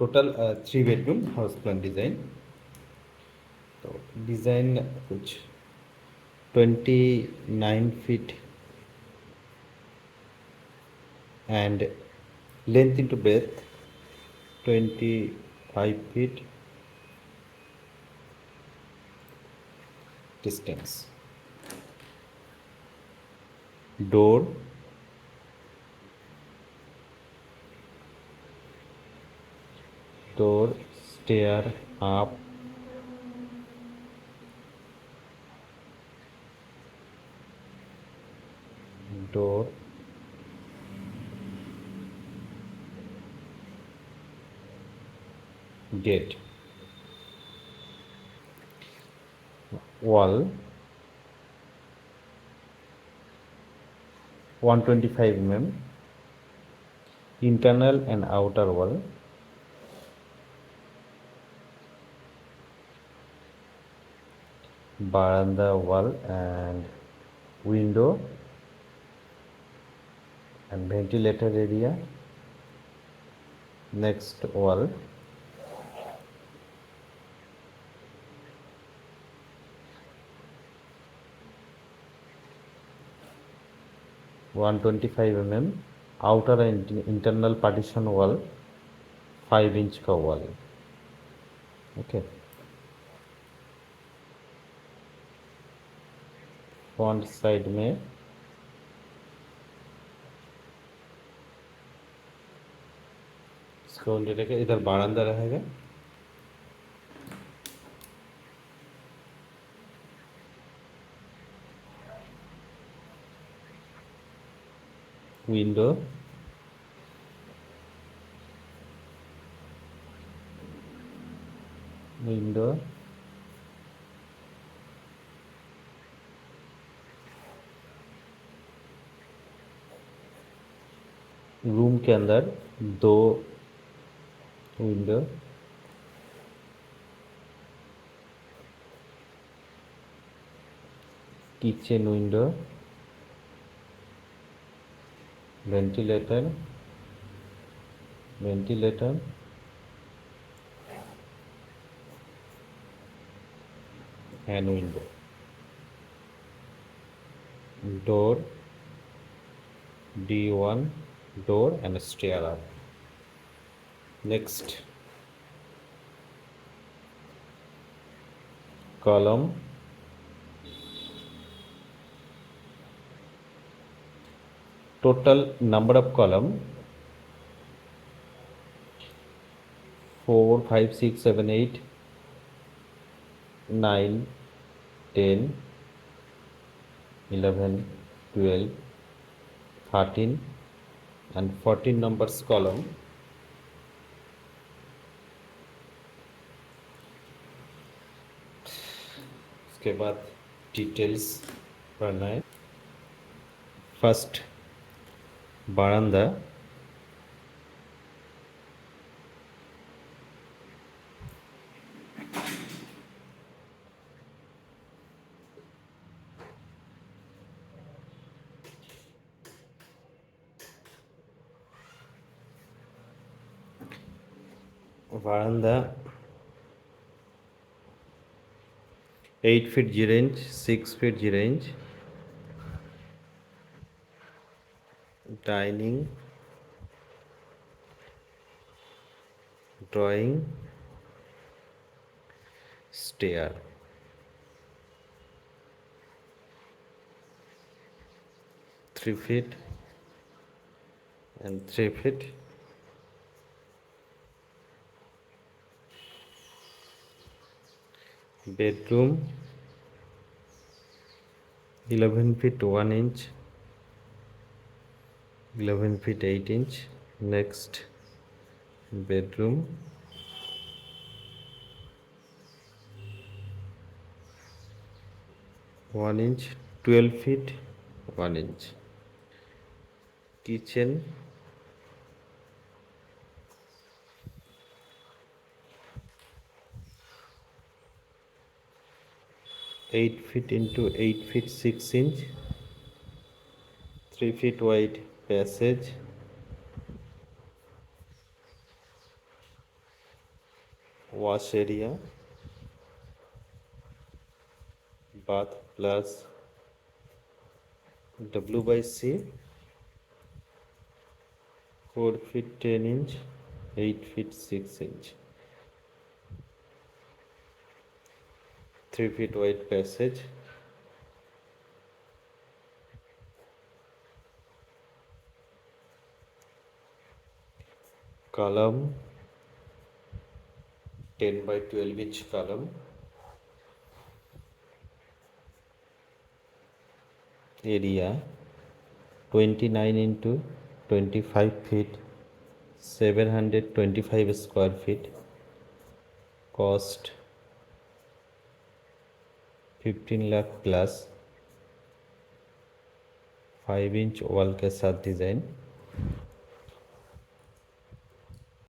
Total 3 bedroom house plan design. तो design कुछ 29 feet and length into breadth 25 feet distance. Door stair up, door gate. Wall 125 mm, internal and outer wall. Baranda wall and window and ventilator area. Next wall 125 mm, outer and internal partition wall 5-inch का wall. Okay. Front side में इसको लेके इधर बारांदा रहेगा। Window window room के अंदर 2 window, kitchen window, ventilator and window. Door D1 door and stair up. Next column total number of column 4 5 6 7 8 9 10 11 12 13 and 14 numbers column. उसके बाद डिटेल्स पढ़ना है। फर्स्ट बारांदा বারান্দা 8 feet 0 inch, 6 feet 0 inch. Dining, drawing, stair. Three feet and 3 feet. Bedroom 11 feet 1 inch, 11 feet 8 inch. Next bedroom 1 inch, 12 feet 1 inch. Kitchen 8 feet into 8 feet 6 inch, 3 feet wide passage, wash area, bath plus W by C, 4 feet 10 inch, 8 feet 6 inch, 3 feet wide passage, column 10 by 12 inch column, area 29 into 25 feet, 725 square feet, cost 15 lakh plus 5 inch wall के साथ design